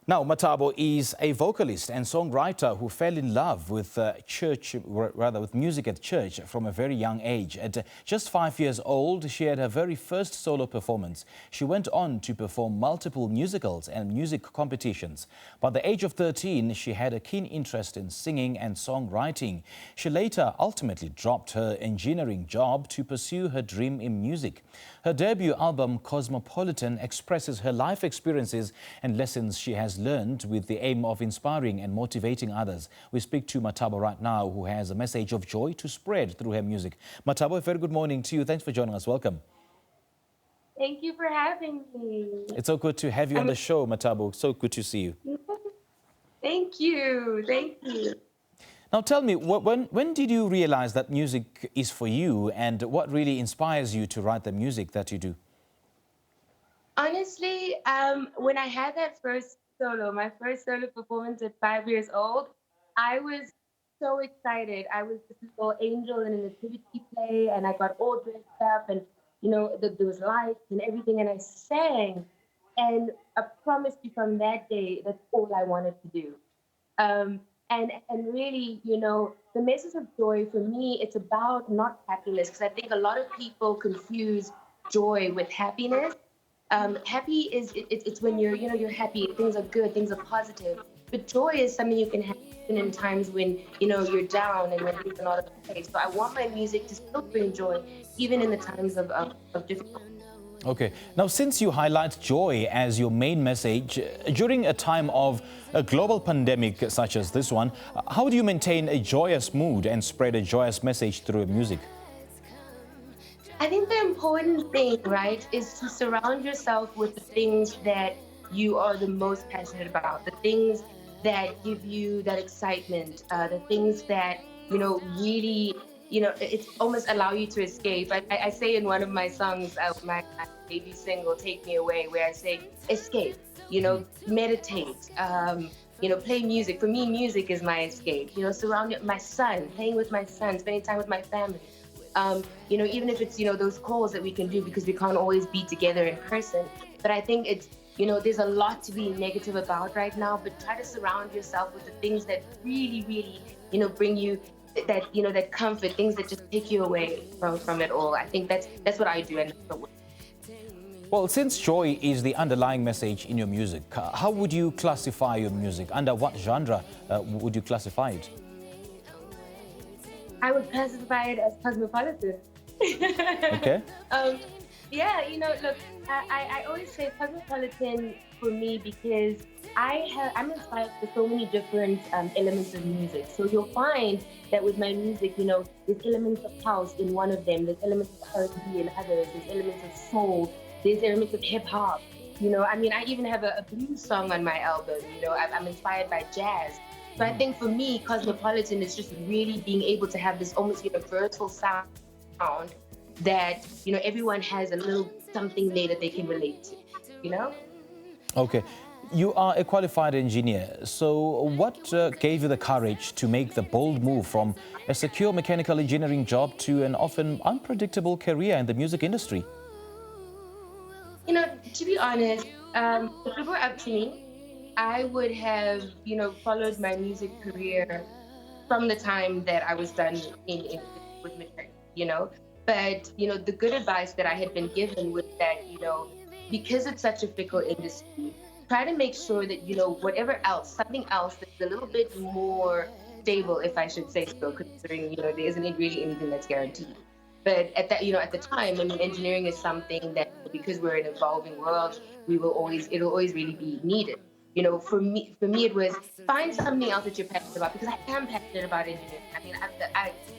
Now, Mathabo is a vocalist and songwriter who fell in love with with music at church from a very young age. At just 5 years old, she had her very first solo performance. She went on to perform multiple musicals and music competitions. By the age of 13, she had a keen interest in singing and songwriting. She later ultimately dropped her engineering job to pursue her dream in music. Her debut album, Cosmopolitan, expresses her life experiences and lessons she has learned with the aim of inspiring and motivating others. We speak to Mathabo right now, who has a message of joy to spread through her music. Mathabo, a very good morning to you. Thanks for joining us. Welcome. Thank you for having me. It's so good to have you on the show, Mathabo. So good to see you. Thank you. Thank you. Now tell me, when did you realize that music is for you, and what really inspires you to write the music that you do? Honestly, when I had my first solo performance at 5 years old, I was so excited. I was this little angel in a nativity play, and I got all dressed up, and there was lights and everything, and I sang. And I promised you from that day, that's all I wanted to do. And really, the message of joy for me, it's about not happiness, because I think a lot of people confuse joy with happiness. Happy it's when you're happy, things are good, things are positive. But joy is something you can have even in times when you're down and when things are not okay. So I want my music to still bring joy, even in the times of difficulty. Okay. Now, since you highlight joy as your main message, during a time of a global pandemic such as this one, how do you maintain a joyous mood and spread a joyous message through music? I think the important thing, right, is to surround yourself with the things that you are the most passionate about, the things that give you that excitement, the things that, really, it's almost allow you to escape. I say in one of my songs, my debut single, Take Me Away, where I say, escape, meditate, play music. For me, music is my escape. Surround my son, playing with my son, spending time with my family. Even if it's, those calls that we can do because we can't always be together in person. But I think it's, there's a lot to be negative about right now, but try to surround yourself with the things that really, really, bring you that, that comfort, things that just take you away from it all. I think that's what I do. And well, since joy is the underlying message in your music, how would you classify your music? Under what genre would you classify it? I would classify it as cosmopolitan. Okay. Look, I always say cosmopolitan for me because I'm inspired by so many different elements of music. So you'll find that with my music, there's elements of house in one of them, there's elements of R&B in others, there's elements of soul, there's elements of hip hop. I even have a blues song on my album. I'm inspired by jazz. So I think for me, cosmopolitan is just really being able to have this almost universal sound that, everyone has a little something there that they can relate to, Okay. You are a qualified engineer. So what gave you the courage to make the bold move from a secure mechanical engineering job to an often unpredictable career in the music industry? To be honest, if it were up to me, I would have, followed my music career from the time that I was done with mechanics, But, the good advice that I had been given was that, because it's such a fickle industry, try to make sure that, whatever else, something else that's a little bit more stable, if I should say so, considering, there isn't really anything that's guaranteed. But at that, at the time, engineering is something that, because we're an evolving world, it'll always really be needed. For me, it was find something else that you're passionate about, because I am passionate about engineering.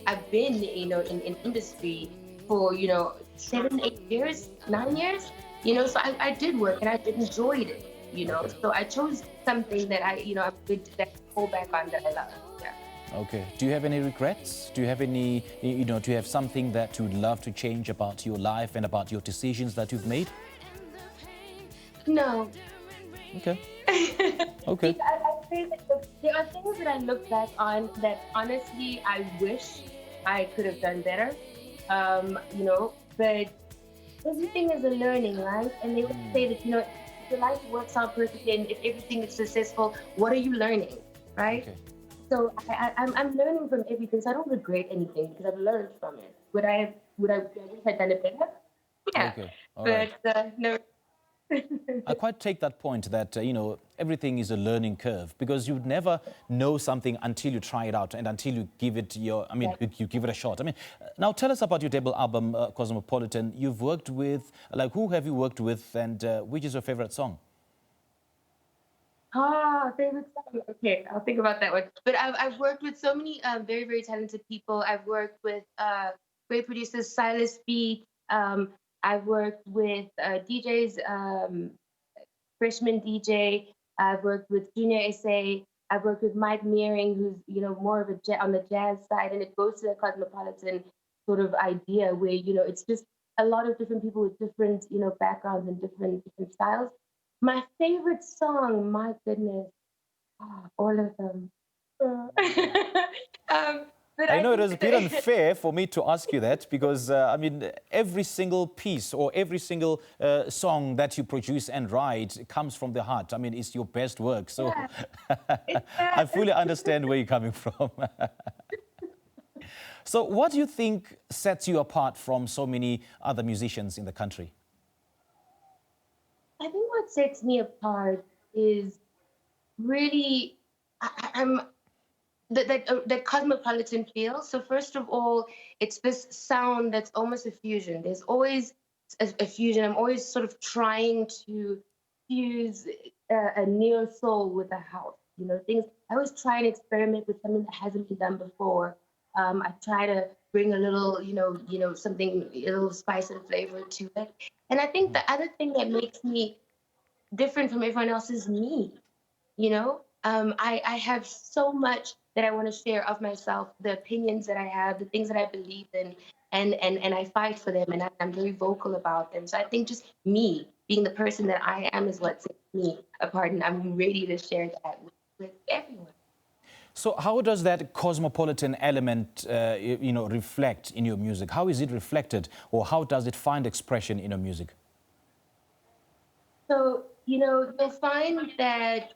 I've been, in industry for, 7, 8 years, 9 years, so I did work and I enjoyed it, so I chose something that I could fall back on that I love. Yeah. Okay. Do you have any regrets? Do you have any, do you have something that you'd love to change about your life and about your decisions that you've made? No. Okay. Okay. I say that there are things that I look back on that honestly I wish I could have done better. But everything is a learning, right? And they would say that your life works out perfectly and if everything is successful, what are you learning, right? Okay. So I'm learning from everything. So I don't regret anything because I've learned from it. Would I wish I'd done it better? Yeah, Okay. All right. but no. I quite take that point that, everything is a learning curve because you would never know something until you try it out and until you give it you give it a shot. Now tell us about your debut album, Cosmopolitan. You've worked with, who have you worked with and which is your favorite song? Favorite song. Okay, I'll think about that one. But I've worked with so many very, very talented people. I've worked with great producers, Silas Beat. I've worked with DJs, Freshman DJ. I've worked with Junior SA. I've worked with Mike Meering, who's more of on the jazz side, and it goes to the cosmopolitan sort of idea where it's just a lot of different people with different backgrounds and different styles. My favorite song, my goodness, all of them. But I know it is a bit think unfair for me to ask you that because, every single piece or every single song that you produce and write comes from the heart. It's your best work. So I fully understand where you're coming from. So what do you think sets you apart from so many other musicians in the country? I think what sets me apart is really I'm that cosmopolitan feel. So first of all, it's this sound that's almost a fusion. There's always a fusion. I'm always sort of trying to fuse a neo soul with a house. Things. I always try and experiment with something that hasn't been done before. I try to bring a little, something, a little spice and flavor to it. And I think the other thing that makes me different from everyone else is me. I have so much that I want to share of myself, the opinions that I have, the things that I believe in, and I fight for them, and I'm very vocal about them. So I think just me being the person that I am is what sets me apart, and I'm ready to share that with everyone. So how does that cosmopolitan element, reflect in your music? How is it reflected, or how does it find expression in your music? So, you'll find that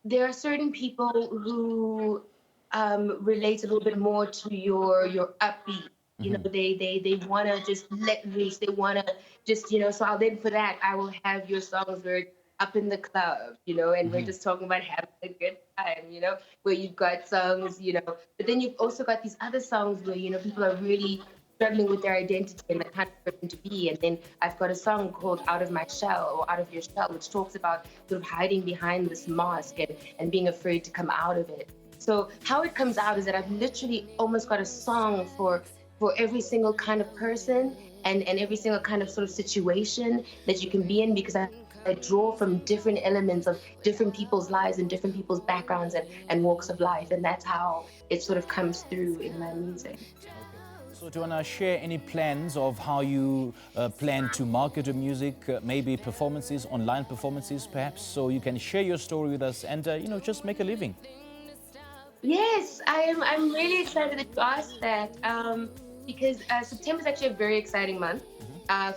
there are certain people who relate a little bit more to your upbeat. They want to just let loose. They want to just, so I'll then for that, I will have your songs where it's up in the club, and we're just talking about having a good time, where you've got songs, but then you've also got these other songs where, people are really struggling with their identity and the kind of person to be. And then I've got a song called Out of My Shell or Out of Your Shell, which talks about sort of hiding behind this mask and being afraid to come out of it. So how it comes out is that I've literally almost got a song for every single kind of person and every single kind of sort of situation that you can be in, because I draw from different elements of different people's lives and different people's backgrounds and walks of life. And that's how it sort of comes through in my music. So do you want to share any plans of how you plan to market your music, maybe performances, online performances perhaps, so you can share your story with us and, just make a living? Yes, I'm really excited that you asked that because September is actually a very exciting month.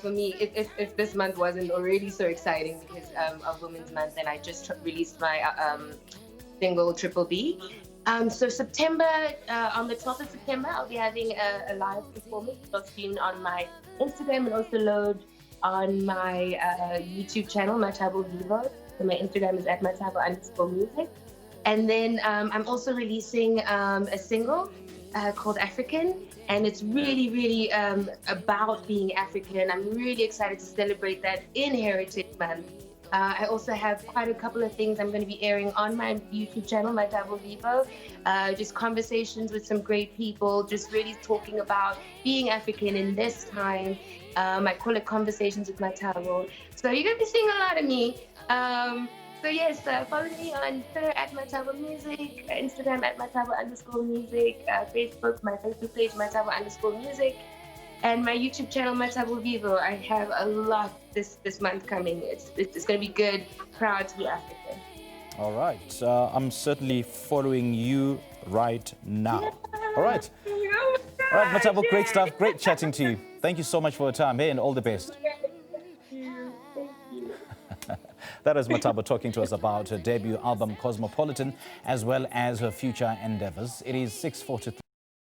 For me, if this month wasn't already so exciting because of Women's Month, and I just released my single Triple B. So September, on the 12th of September, I'll be having a live performance. You'll see on my Instagram and also load on my YouTube channel, Mathabo Vivo. So my Instagram is at Mathabo_music. And then I'm also releasing a single called African. And it's really, really about being African. I'm really excited to celebrate that in Heritage Month. I also have quite a couple of things I'm going to be airing on my YouTube channel, Mathabo Vivo. Just conversations with some great people, just really talking about being African in this time. I call it Conversations with Mathabo. So you're going to be seeing a lot of me. So yes, follow me on Twitter at Mathabo Music, Instagram at Mathabo_music, Facebook, my Facebook page, Mathabo_music. And my YouTube channel, Mathabo Vivo. I have a lot this month coming. It's going to be good. Proud to be African. All right. I'm certainly following you right now. Yeah. All right. Oh All right, Mathabo, great stuff. Great chatting to you. Thank you so much for your time. Hey, and all the best. Thank you. Thank you. That is Mathabo talking to us about her debut album, Cosmopolitan, as well as her future endeavors. It is 6:43.